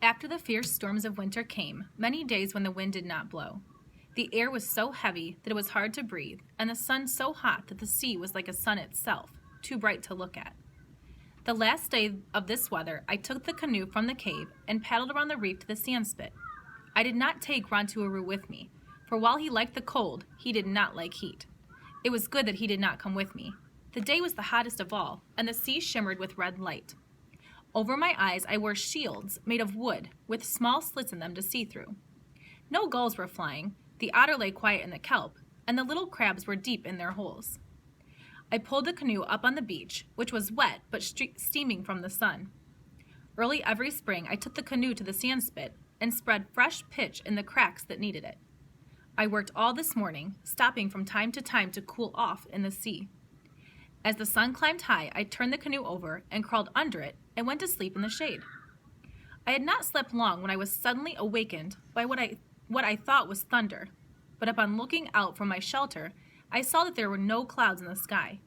After the fierce storms of winter came, many days when the wind did not blow. The air was so heavy that it was hard to breathe, and the sun so hot that the sea was like a sun itself, too bright to look at. The last day of this weather, I took the canoe from the cave and paddled around the reef to the sand spit. I did not take Rontuaru with me, for while he liked the cold, he did not like heat. It was good that he did not come with me. The day was the hottest of all, and the sea shimmered with red light. Over my eyes I wore shields made of wood with small slits in them to see through. No gulls were flying, the otter lay quiet in the kelp, and the little crabs were deep in their holes. I pulled the canoe up on the beach, which was wet but steaming from the sun. Early every spring I took the canoe to the sand spit and spread fresh pitch in the cracks that needed it. I worked all this morning, stopping from time to time to cool off in the sea. As the sun climbed high, I turned the canoe over and crawled under it and went to sleep in the shade. I had not slept long when I was suddenly awakened by what I thought was thunder, but upon looking out from my shelter, I saw that there were no clouds in the sky.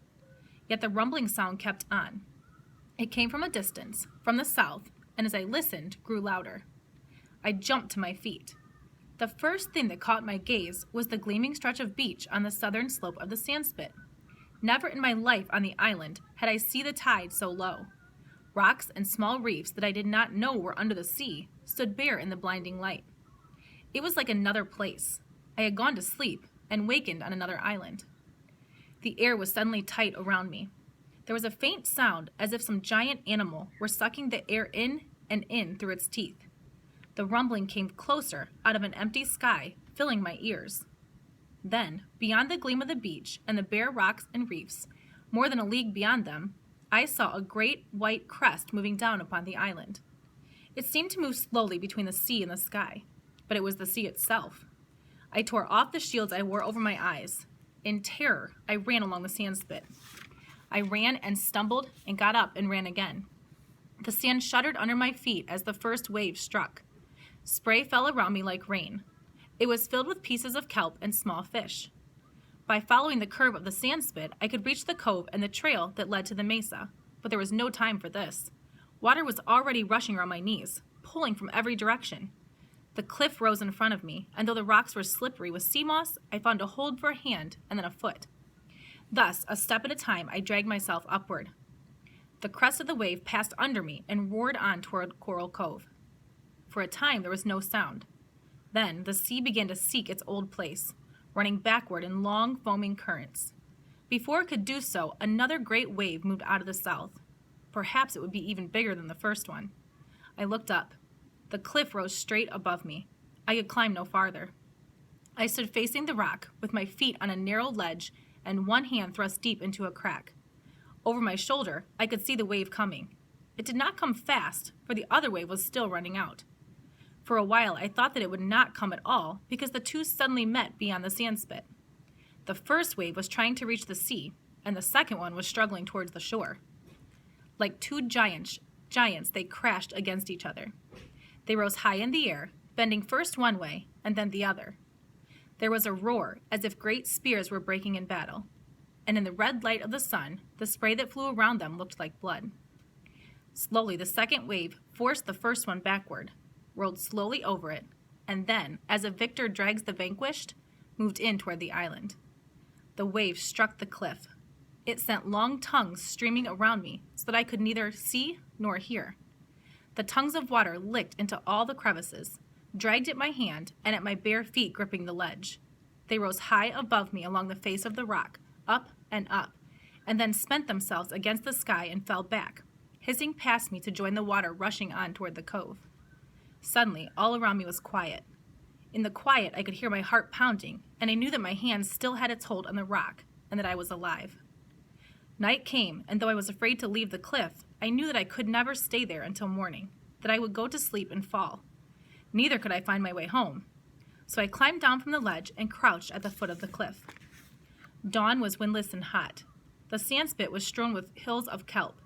Yet the rumbling sound kept on. It came from a distance, from the south, and as I listened, grew louder. I jumped to my feet. The first thing that caught my gaze was the gleaming stretch of beach on the southern slope of the sand spit. Never in my life on the island had I seen the tide so low. Rocks and small reefs that I did not know were under the sea stood bare in the blinding light. It was like another place. I had gone to sleep and wakened on another island. The air was suddenly tight around me. There was a faint sound as if some giant animal were sucking the air in and in through its teeth. The rumbling came closer out of an empty sky, filling my ears. Then, beyond the gleam of the beach and the bare rocks and reefs, more than a league beyond them, I saw a great white crest moving down upon the island. It seemed to move slowly between the sea and the sky, but it was the sea itself. I tore off the shields I wore over my eyes. In terror, I ran along the sand spit. I ran and stumbled and got up and ran again. The sand shuddered under my feet as the first wave struck. Spray fell around me like rain. It was filled with pieces of kelp and small fish. By following the curve of the sand spit, I could reach the cove and the trail that led to the mesa, but there was no time for this. Water was already rushing around my knees, pulling from every direction. The cliff rose in front of me, and though the rocks were slippery with sea moss, I found a hold for a hand and then a foot. Thus, a step at a time, I dragged myself upward. The crest of the wave passed under me and roared on toward Coral Cove. For a time, there was no sound. Then, the sea began to seek its old place, running backward in long, foaming currents. Before it could do so, another great wave moved out of the south. Perhaps it would be even bigger than the first one. I looked up. The cliff rose straight above me. I could climb no farther. I stood facing the rock, with my feet on a narrow ledge and one hand thrust deep into a crack. Over my shoulder, I could see the wave coming. It did not come fast, for the other wave was still running out. For a while, I thought that it would not come at all, because the two suddenly met beyond the sand spit. The first wave was trying to reach the sea, and the second one was struggling towards the shore. Like two giants, they crashed against each other. They rose high in the air, bending first one way and then the other. There was a roar, as if great spears were breaking in battle, and in the red light of the sun, the spray that flew around them looked like blood. Slowly, the second wave forced the first one backward, rolled slowly over it, and then, as a victor drags the vanquished, moved in toward the island. The wave struck the cliff. It sent long tongues streaming around me so that I could neither see nor hear. The tongues of water licked into all the crevices, dragged at my hand and at my bare feet gripping the ledge. They rose high above me along the face of the rock, up, and then spent themselves against the sky and fell back, hissing past me to join the water rushing on toward the cove. Suddenly, all around me was quiet. In the quiet, I could hear my heart pounding, and I knew that my hand still had its hold on the rock, and that I was alive. Night came, and though I was afraid to leave the cliff, I knew that I could never stay there until morning, that I would go to sleep and fall. Neither could I find my way home. So I climbed down from the ledge and crouched at the foot of the cliff. Dawn was windless and hot. The sand spit was strewn with hills of kelp.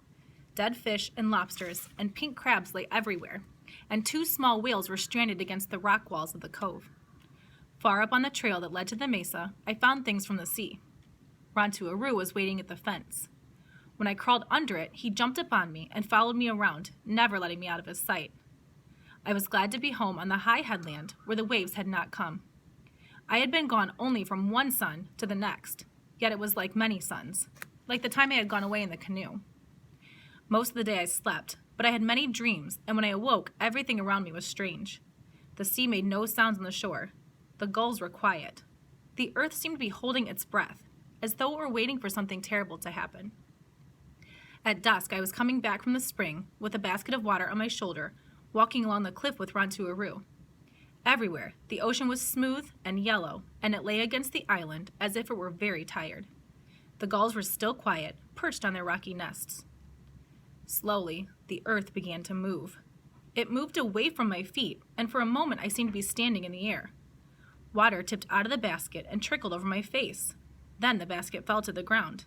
Dead fish and lobsters and pink crabs lay everywhere, and two small whales were stranded against the rock walls of the cove. Far up on the trail that led to the mesa, I found things from the sea. Rontuaru was waiting at the fence. When I crawled under it, he jumped upon me and followed me around, never letting me out of his sight. I was glad to be home on the high headland where the waves had not come. I had been gone only from one sun to the next, yet it was like many suns, like the time I had gone away in the canoe. Most of the day I slept, but I had many dreams, and when I awoke, everything around me was strange. The sea made no sounds on the shore. The gulls were quiet. The earth seemed to be holding its breath, as though it were waiting for something terrible to happen. At dusk, I was coming back from the spring with a basket of water on my shoulder, walking along the cliff with Rantuaru. Everywhere, the ocean was smooth and yellow, and it lay against the island as if it were very tired. The gulls were still quiet, perched on their rocky nests. Slowly, the earth began to move. It moved away from my feet, and for a moment I seemed to be standing in the air. Water tipped out of the basket and trickled over my face. Then the basket fell to the ground.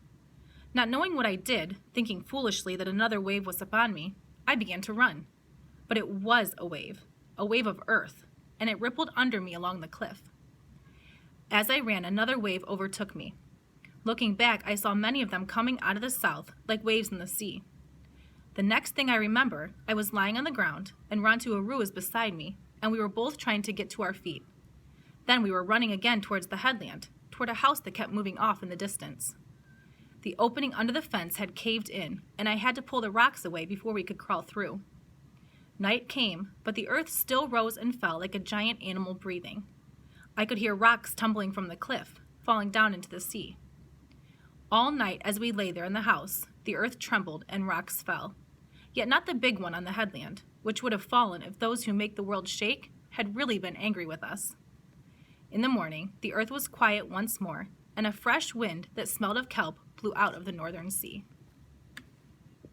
Not knowing what I did, thinking foolishly that another wave was upon me, I began to run. But it was a wave of earth, and it rippled under me along the cliff. As I ran, another wave overtook me. Looking back, I saw many of them coming out of the south, like waves in the sea. The next thing I remember, I was lying on the ground, and Rantuaru was beside me, and we were both trying to get to our feet. Then we were running again towards the headland, toward a house that kept moving off in the distance. The opening under the fence had caved in, and I had to pull the rocks away before we could crawl through. Night came, but the earth still rose and fell like a giant animal breathing. I could hear rocks tumbling from the cliff, falling down into the sea. All night as we lay there in the house, the earth trembled and rocks fell. Yet not the big one on the headland, which would have fallen if those who make the world shake had really been angry with us. In the morning, the earth was quiet once more, and a fresh wind that smelled of kelp blew out of the northern sea.